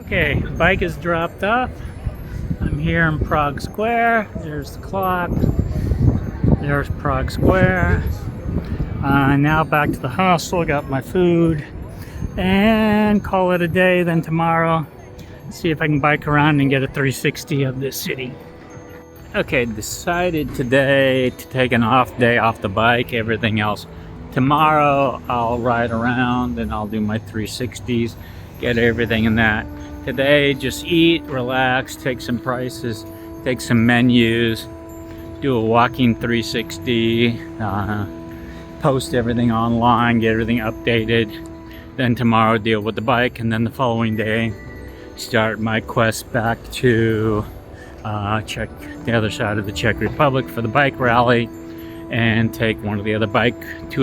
Okay, bike is dropped off. I'm here in Prague Square. There's the clock. There's Prague Square. Now back to the hostel, got my food, and call it a day. Then tomorrow, see if I can bike around and get a 360 of this city. Okay, decided today to take an off day off the bike, everything else. Tomorrow I'll ride around and I'll do my 360s, get everything in that. Today, just eat, relax, take some prices, take some menus, do a walking 360, post everything online, get everything updated. Then tomorrow deal with the bike, and then the following day start my quest back to check the other side of the Czech Republic for the bike rally and take two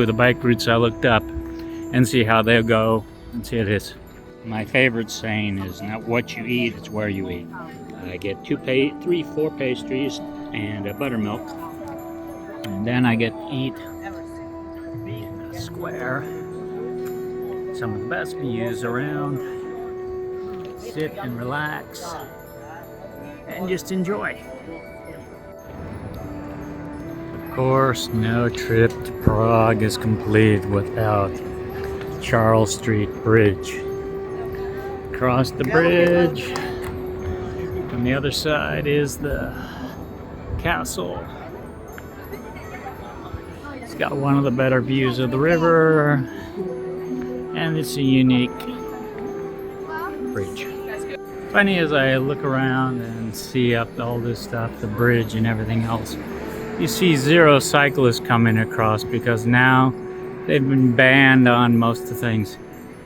of the bike routes I looked up and see how they'll go and see it is. My favorite saying is not what you eat, it's where you eat. I get 4 pastries and a buttermilk, and then I get to eat in the square. Some of the best views around. Sit and relax and just enjoy. Of course, no trip to Prague is complete without Charles Street Bridge. Across the bridge. On the other side is the castle. It's got one of the better views of the river, and it's a unique bridge. Funny as I look around and see up all this stuff, the bridge and everything else, you see zero cyclists coming across because now they've been banned on most of the things.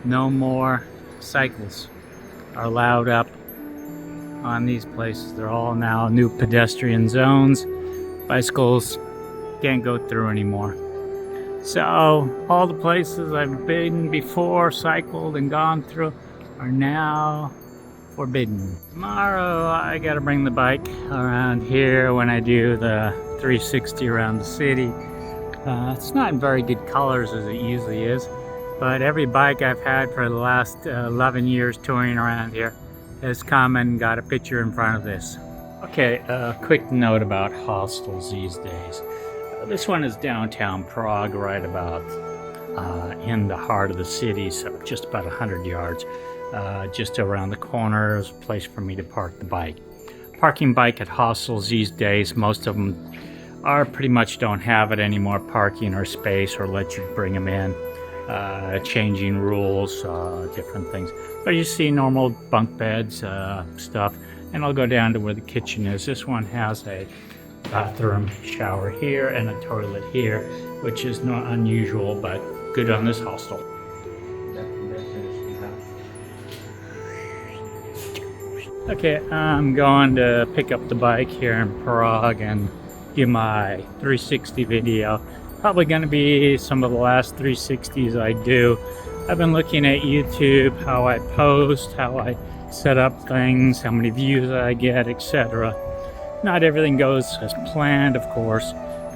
No more cyclists are allowed up on these places. They're all now new pedestrian zones. Bicycles can't go through anymore. So all the places I've been before, cycled and gone through, are now forbidden. Tomorrow I gotta bring the bike around here when I do the 360 around the city. It's not in very good colors as it usually is, but every bike I've had for the last 11 years touring around here has come and got a picture in front of this. Okay, a quick note about hostels these days. This one is downtown Prague, right about in the heart of the city, so just about 100 yards. Just around the corner is a place for me to park the bike. Parking bike at hostels these days, most of them pretty much don't have it anymore, parking or space, or let you bring them in. Changing rules, different things. But you see normal bunk beds, stuff. And I'll go down to where the kitchen is. This one has a bathroom, shower here, and a toilet here, which is not unusual, but good on this hostel. Okay, I'm going to pick up the bike here in Prague and do my 360 video. Probably going to be some of the last 360s I do. I've been looking at YouTube, how I post, how I set up things, how many views I get, etc. Not everything goes as planned, of course,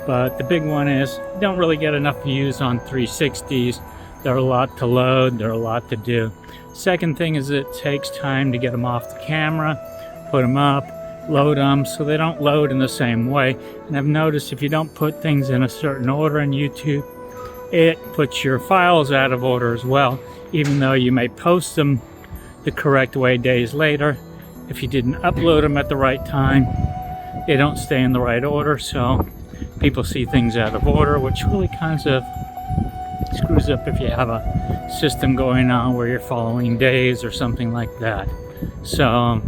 but the big one is you don't really get enough views on 360s. There are a lot to load, there are a lot to do. Second thing is it takes time to get them off the camera, put them up, load them, so they don't load in the same way. And I've noticed if you don't put things in a certain order on YouTube, it puts your files out of order as well, even though you may post them the correct way days later. If you didn't upload them at the right time, they don't stay in the right order, so people see things out of order, which really kind of screws up if you have a system going on where you're following days or something like that. So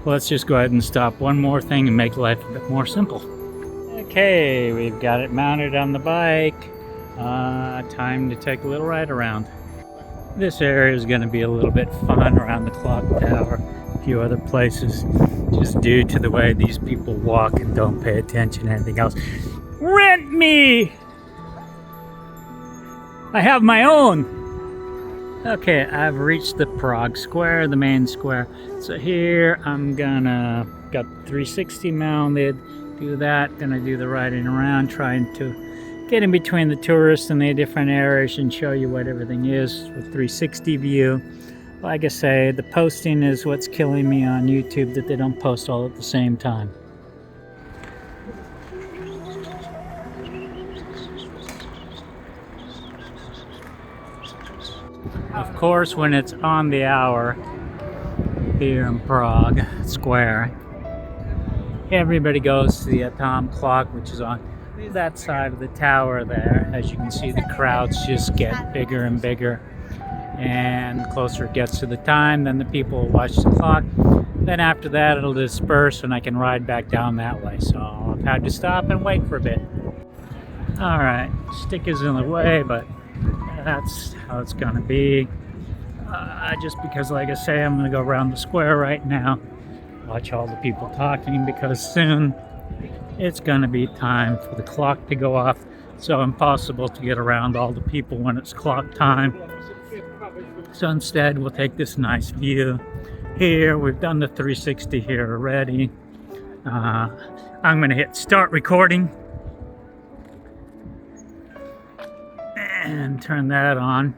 let's just go ahead and stop one more thing and make life a bit more simple. Okay, we've got it mounted on the bike. Time to take a little ride around. This area is going to be a little bit fun around the clock tower, a few other places, just due to the way these people walk and don't pay attention to anything else. Rent me! I have my own! Okay, I've reached the Prague Square, the main square. So here I'm gonna got 360 mounted, do that, gonna do the riding around, trying to get in between the tourists and the different areas and show you what everything is with 360 view. Like I say, the posting is what's killing me on YouTube, that they don't post all at the same time. Of course, when it's on the hour here in Prague Square, everybody goes to the atomic clock, which is on that side of the tower there. As you can see, the crowds just get bigger and bigger, and the closer it gets to the time, then the people will watch the clock. Then after that, it'll disperse and I can ride back down that way. So I've had to stop and wait for a bit. All right, stick is in the way, but that's how it's gonna be. Just because, like I say, I'm gonna go around the square right now, watch all the people talking, because soon it's gonna be time for the clock to go off. So impossible to get around all the people when it's clock time. So instead, we'll take this nice view here. We've done the 360 here already. I'm gonna hit start recording and turn that on.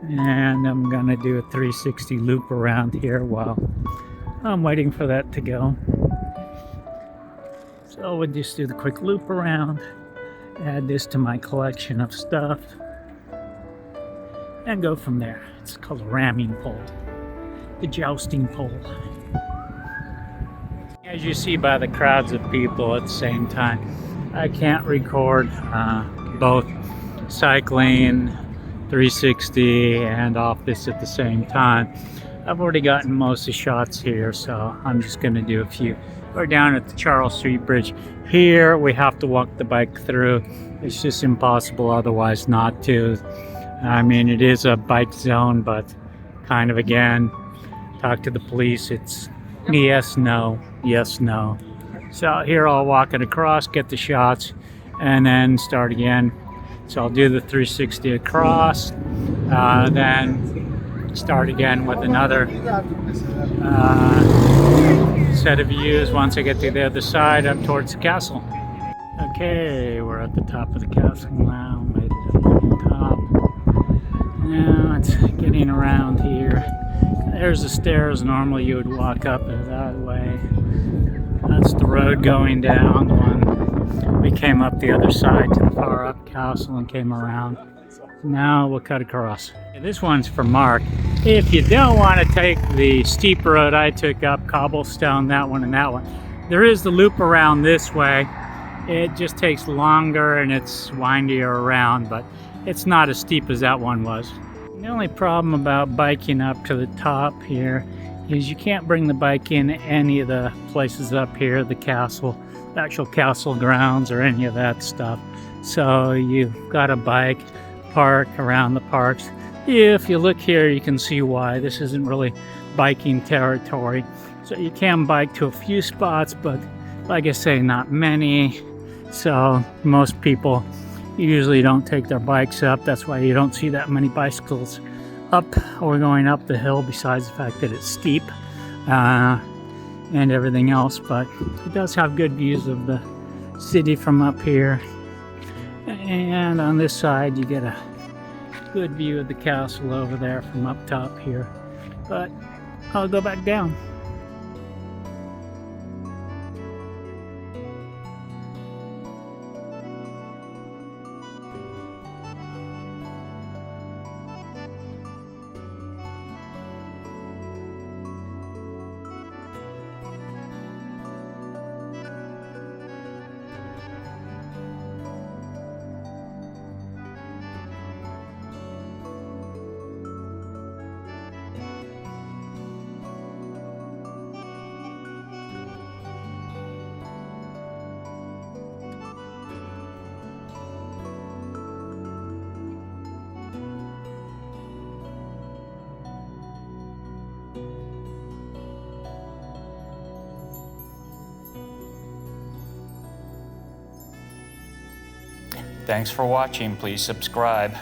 And I'm gonna do a 360 loop around here while I'm waiting for that to go. So we'll just do the quick loop around, add this to my collection of stuff, and go from there. It's called a ramming pole, the jousting pole. As you see by the crowds of people at the same time, I can't record both cycling, 360, and off this at the same time. I've already gotten most of the shots here, so I'm just going to do a few. We're down at the Charles Street Bridge. Here we have to walk the bike through. It's just impossible otherwise not to. I mean, it is a bike zone, but kind of, again, talk to the police. It's yes, no, yes, no. So here I'll walk it across, get the shots, and then start again. So I'll do the 360 across, then start again with another set of views once I get to the other side up towards the castle. Okay, we're at the top of the castle now, made it up to the top. Now it's getting around here. There's the stairs. Normally you would walk up that way. That's the road going down, the one we came up the other side to the far up castle and came around. Now we'll cut across. This one's for Mark. If you don't want to take the steep road I took up, cobblestone, that one and that one, there is the loop around this way. It just takes longer and it's windier around, but it's not as steep as that one was. The only problem about biking up to the top here is you can't bring the bike in any of the places up here, the castle, the actual castle grounds, or any of that stuff. So you've got to bike, park around the parks. If you look here, you can see why. This isn't really biking territory. So you can bike to a few spots, but like I say, not many. So most people usually don't take their bikes up. That's why you don't see that many bicycles up or going up the hill, besides the fact that it's steep and everything else. But it does have good views of the city from up here. And on this side, you get a good view of the castle over there from up top here. But I'll go back down. Thanks for watching. Please subscribe.